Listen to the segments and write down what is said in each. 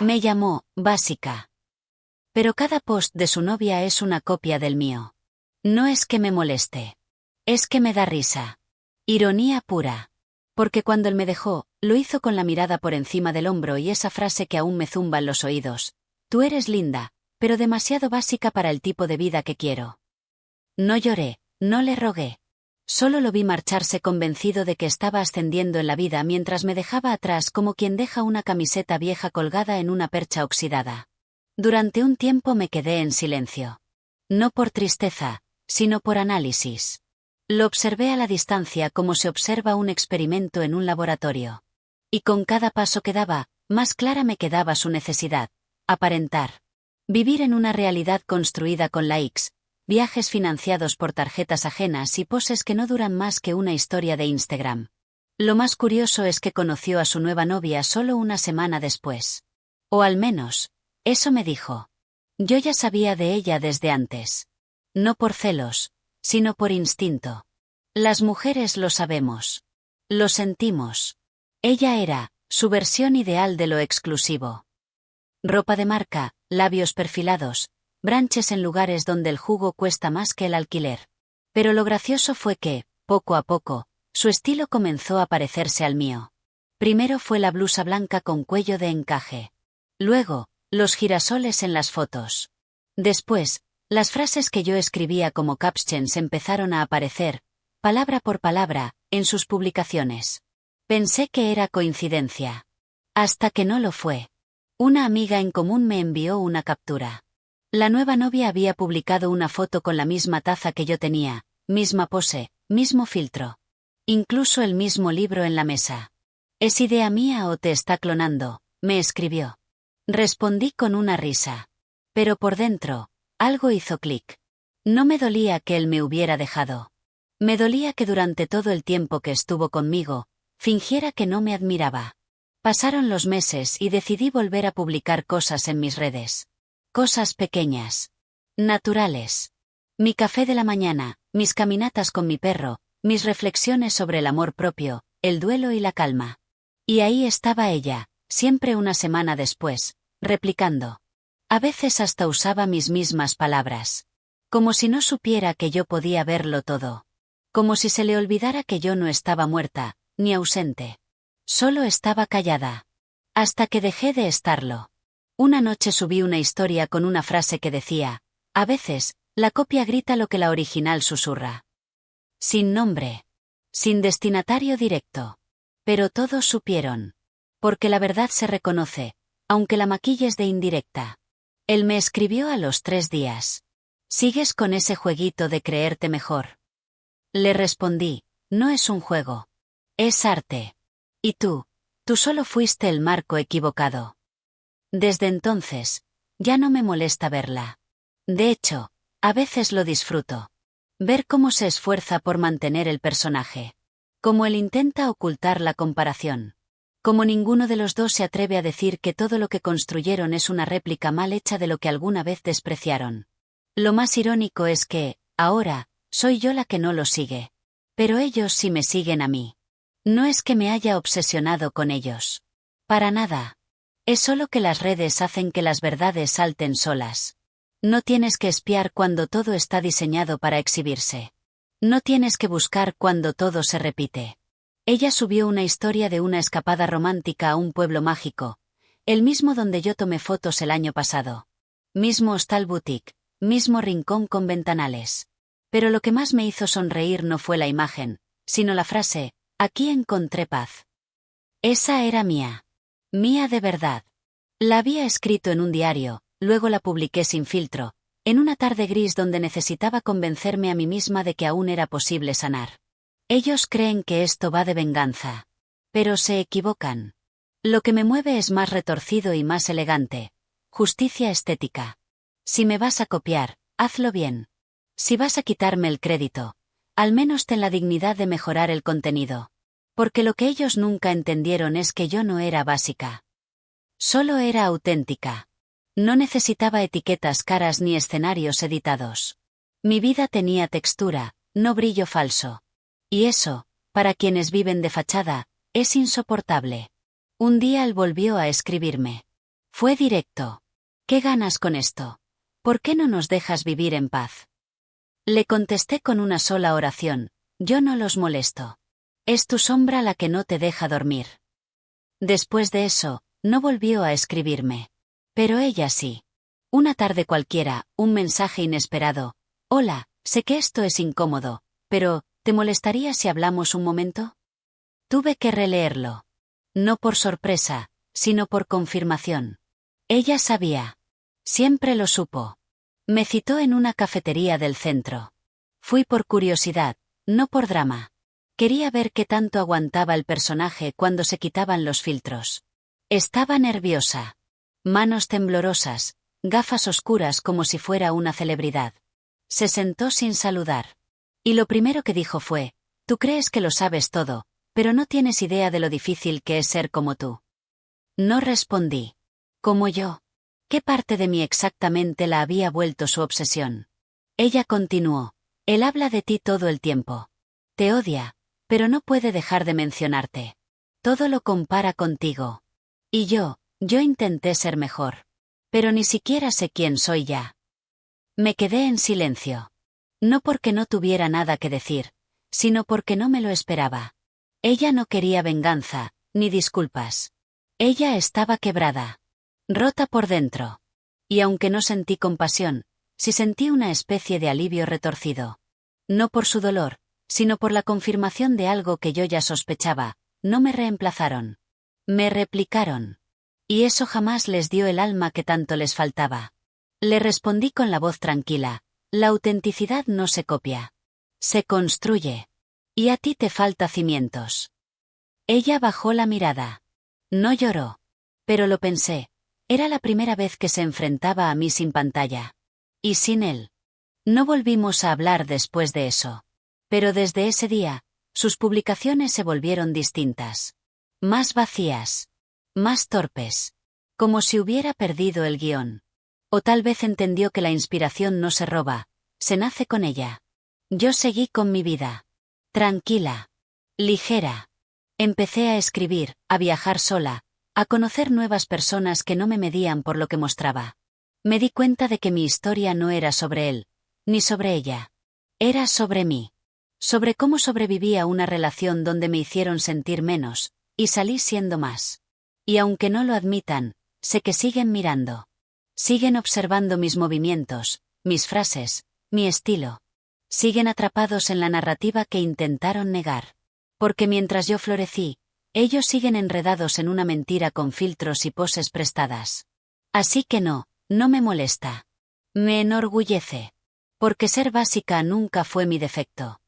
Me llamó básica. Pero cada post de su novia es una copia del mío. No es que me moleste. Es que me da risa. Ironía pura. Porque cuando él me dejó, lo hizo con la mirada por encima del hombro y esa frase que aún me zumba en los oídos. Tú eres linda, pero demasiado básica para el tipo de vida que quiero. No lloré, no le rogué. Solo lo vi marcharse convencido de que estaba ascendiendo en la vida mientras me dejaba atrás como quien deja una camiseta vieja colgada en una percha oxidada. Durante un tiempo me quedé en silencio. No por tristeza, sino por análisis. Lo observé a la distancia como se observa un experimento en un laboratorio. Y con cada paso que daba, más clara me quedaba su necesidad: aparentar. Vivir en una realidad construida con likes, viajes financiados por tarjetas ajenas y poses que no duran más que una historia de Instagram. Lo más curioso es que conoció a su nueva novia solo una semana después. O al menos, eso me dijo. Yo ya sabía de ella desde antes. No por celos, sino por instinto. Las mujeres lo sabemos. Lo sentimos. Ella era su versión ideal de lo exclusivo. Ropa de marca, labios perfilados, branches en lugares donde el jugo cuesta más que el alquiler. Pero lo gracioso fue que, poco a poco, su estilo comenzó a parecerse al mío. Primero fue la blusa blanca con cuello de encaje. Luego, los girasoles en las fotos. Después, las frases que yo escribía como captions empezaron a aparecer, palabra por palabra, en sus publicaciones. Pensé que era coincidencia. Hasta que no lo fue. Una amiga en común me envió una captura. La nueva novia había publicado una foto con la misma taza que yo tenía, misma pose, mismo filtro. Incluso el mismo libro en la mesa. ¿Es idea mía o te está clonando?, me escribió. Respondí con una risa. Pero por dentro, algo hizo clic. No me dolía que él me hubiera dejado. Me dolía que durante todo el tiempo que estuvo conmigo, fingiera que no me admiraba. Pasaron los meses y decidí volver a publicar cosas en mis redes. Cosas pequeñas. Naturales. Mi café de la mañana, mis caminatas con mi perro, mis reflexiones sobre el amor propio, el duelo y la calma. Y ahí estaba ella, siempre una semana después, replicando. A veces hasta usaba mis mismas palabras. Como si no supiera que yo podía verlo todo. Como si se le olvidara que yo no estaba muerta, ni ausente. Solo estaba callada. Hasta que dejé de estarlo. Una noche subí una historia con una frase que decía: a veces, la copia grita lo que la original susurra. Sin nombre. Sin destinatario directo. Pero todos supieron. Porque la verdad se reconoce, aunque la maquilles de indirecta. Él me escribió a los 3 días. ¿Sigues con ese jueguito de creerte mejor? Le respondí: no es un juego. Es arte. Y tú solo fuiste el marco equivocado. Desde entonces, ya no me molesta verla. De hecho, a veces lo disfruto. Ver cómo se esfuerza por mantener el personaje. Cómo él intenta ocultar la comparación. Cómo ninguno de los dos se atreve a decir que todo lo que construyeron es una réplica mal hecha de lo que alguna vez despreciaron. Lo más irónico es que, ahora, soy yo la que no lo sigue. Pero ellos sí me siguen a mí. No es que me haya obsesionado con ellos. Para nada. Es solo que las redes hacen que las verdades salten solas. No tienes que espiar cuando todo está diseñado para exhibirse. No tienes que buscar cuando todo se repite. Ella subió una historia de una escapada romántica a un pueblo mágico, el mismo donde yo tomé fotos el año pasado. Mismo hostal boutique, mismo rincón con ventanales. Pero lo que más me hizo sonreír no fue la imagen, sino la frase: aquí encontré paz. Esa era mía. Mía de verdad. La había escrito en un diario, luego la publiqué sin filtro, en una tarde gris donde necesitaba convencerme a mí misma de que aún era posible sanar. Ellos creen que esto va de venganza. Pero se equivocan. Lo que me mueve es más retorcido y más elegante. Justicia estética. Si me vas a copiar, hazlo bien. Si vas a quitarme el crédito, al menos ten la dignidad de mejorar el contenido. Porque lo que ellos nunca entendieron es que yo no era básica. Solo era auténtica. No necesitaba etiquetas caras ni escenarios editados. Mi vida tenía textura, no brillo falso. Y eso, para quienes viven de fachada, es insoportable. Un día él volvió a escribirme. Fue directo. ¿Qué ganas con esto? ¿Por qué no nos dejas vivir en paz? Le contesté con una sola oración: yo no los molesto. Es tu sombra la que no te deja dormir. Después de eso, no volvió a escribirme. Pero ella sí. Una tarde cualquiera, un mensaje inesperado: hola, sé que esto es incómodo, pero, ¿te molestaría si hablamos un momento? Tuve que releerlo. No por sorpresa, sino por confirmación. Ella sabía. Siempre lo supo. Me citó en una cafetería del centro. Fui por curiosidad, no por drama. Quería ver qué tanto aguantaba el personaje cuando se quitaban los filtros. Estaba nerviosa. Manos temblorosas, gafas oscuras como si fuera una celebridad. Se sentó sin saludar. Y lo primero que dijo fue: tú crees que lo sabes todo, pero no tienes idea de lo difícil que es ser como tú. No respondí. ¿Como yo? ¿Qué parte de mí exactamente la había vuelto su obsesión? Ella continuó: él habla de ti todo el tiempo. Te odia, pero no puede dejar de mencionarte. Todo lo compara contigo. Y yo intenté ser mejor. Pero ni siquiera sé quién soy ya. Me quedé en silencio. No porque no tuviera nada que decir, sino porque no me lo esperaba. Ella no quería venganza, ni disculpas. Ella estaba quebrada. Rota por dentro. Y aunque no sentí compasión, sí sentí una especie de alivio retorcido. No por su dolor, sino por la confirmación de algo que yo ya sospechaba: no me reemplazaron. Me replicaron. Y eso jamás les dio el alma que tanto les faltaba. Le respondí con la voz tranquila: la autenticidad no se copia. Se construye. Y a ti te falta cimientos. Ella bajó la mirada. No lloró. Pero lo pensé. Era la primera vez que se enfrentaba a mí sin pantalla. Y sin él. No volvimos a hablar después de eso. Pero desde ese día, sus publicaciones se volvieron distintas. Más vacías. Más torpes. Como si hubiera perdido el guión. O tal vez entendió que la inspiración no se roba, se nace con ella. Yo seguí con mi vida. Tranquila. Ligera. Empecé a escribir, a viajar sola, a conocer nuevas personas que no me medían por lo que mostraba. Me di cuenta de que mi historia no era sobre él, ni sobre ella. Era sobre mí. Sobre cómo sobreviví a una relación donde me hicieron sentir menos, y salí siendo más. Y aunque no lo admitan, sé que siguen mirando. Siguen observando mis movimientos, mis frases, mi estilo. Siguen atrapados en la narrativa que intentaron negar. Porque mientras yo florecí, ellos siguen enredados en una mentira con filtros y poses prestadas. Así que no me molesta. Me enorgullece. Porque ser básica nunca fue mi defecto.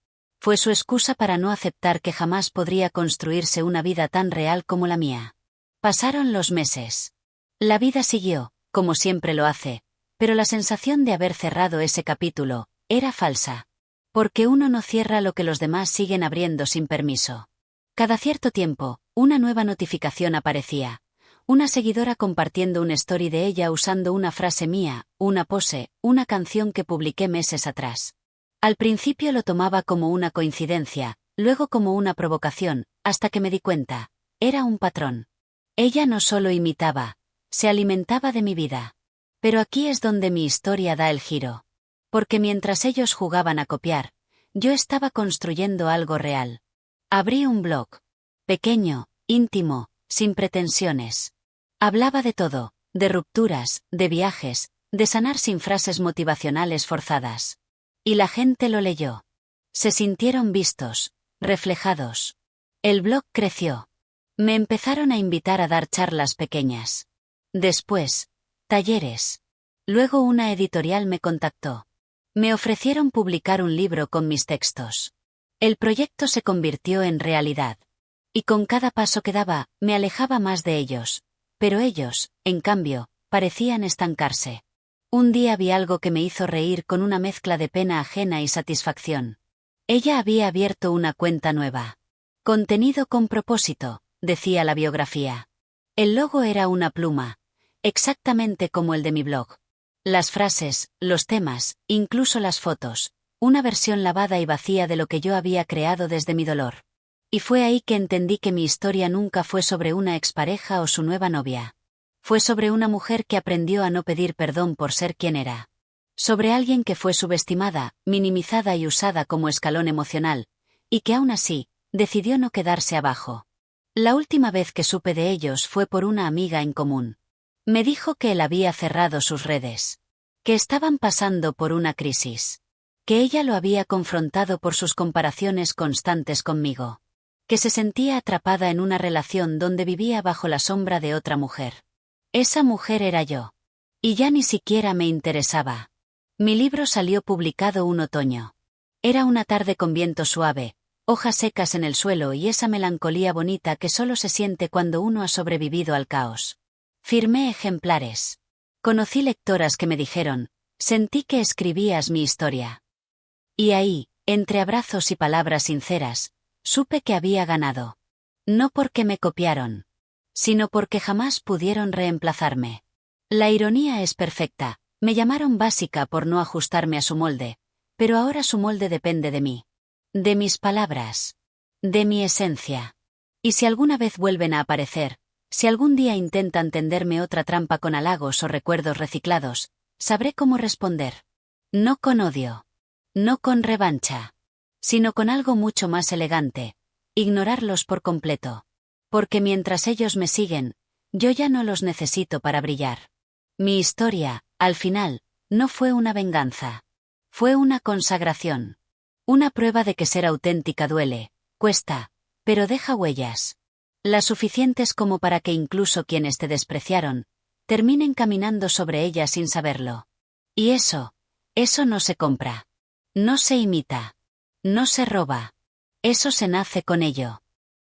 Fue su excusa para no aceptar que jamás podría construirse una vida tan real como la mía. Pasaron los meses. La vida siguió, como siempre lo hace, pero la sensación de haber cerrado ese capítulo era falsa. Porque uno no cierra lo que los demás siguen abriendo sin permiso. Cada cierto tiempo, una nueva notificación aparecía. Una seguidora compartiendo una story de ella usando una frase mía, una pose, una canción que publiqué meses atrás. Al principio lo tomaba como una coincidencia, luego como una provocación, hasta que me di cuenta. Era un patrón. Ella no solo imitaba, se alimentaba de mi vida. Pero aquí es donde mi historia da el giro. Porque mientras ellos jugaban a copiar, yo estaba construyendo algo real. Abrí un blog. Pequeño, íntimo, sin pretensiones. Hablaba de todo, de rupturas, de viajes, de sanar sin frases motivacionales forzadas. Y la gente lo leyó. Se sintieron vistos, reflejados. El blog creció. Me empezaron a invitar a dar charlas pequeñas. Después, talleres. Luego una editorial me contactó. Me ofrecieron publicar un libro con mis textos. El proyecto se convirtió en realidad. Y con cada paso que daba, me alejaba más de ellos. Pero ellos, en cambio, parecían estancarse. Un día vi algo que me hizo reír con una mezcla de pena ajena y satisfacción. Ella había abierto una cuenta nueva. Contenido con propósito, decía la biografía. El logo era una pluma, exactamente como el de mi blog. Las frases, los temas, incluso las fotos, una versión lavada y vacía de lo que yo había creado desde mi dolor. Y fue ahí que entendí que mi historia nunca fue sobre una expareja o su nueva novia. Fue sobre una mujer que aprendió a no pedir perdón por ser quien era. Sobre alguien que fue subestimada, minimizada y usada como escalón emocional, y que aún así, decidió no quedarse abajo. La última vez que supe de ellos fue por una amiga en común. Me dijo que él había cerrado sus redes. Que estaban pasando por una crisis. Que ella lo había confrontado por sus comparaciones constantes conmigo. Que se sentía atrapada en una relación donde vivía bajo la sombra de otra mujer. Esa mujer era yo. Y ya ni siquiera me interesaba. Mi libro salió publicado un otoño. Era una tarde con viento suave, hojas secas en el suelo y esa melancolía bonita que solo se siente cuando uno ha sobrevivido al caos. Firmé ejemplares. Conocí lectoras que me dijeron, sentí que escribías mi historia. Y ahí, entre abrazos y palabras sinceras, supe que había ganado. No porque me copiaron, sino porque jamás pudieron reemplazarme. La ironía es perfecta, me llamaron básica por no ajustarme a su molde, pero ahora su molde depende de mí. De mis palabras. De mi esencia. Y si alguna vez vuelven a aparecer, si algún día intentan tenderme otra trampa con halagos o recuerdos reciclados, sabré cómo responder. No con odio. No con revancha. Sino con algo mucho más elegante. Ignorarlos por completo. Porque mientras ellos me siguen, yo ya no los necesito para brillar. Mi historia, al final, no fue una venganza. Fue una consagración. Una prueba de que ser auténtica duele, cuesta, pero deja huellas. Las suficientes como para que incluso quienes te despreciaron, terminen caminando sobre ellas sin saberlo. Y eso no se compra. No se imita. No se roba. Eso se nace con ello.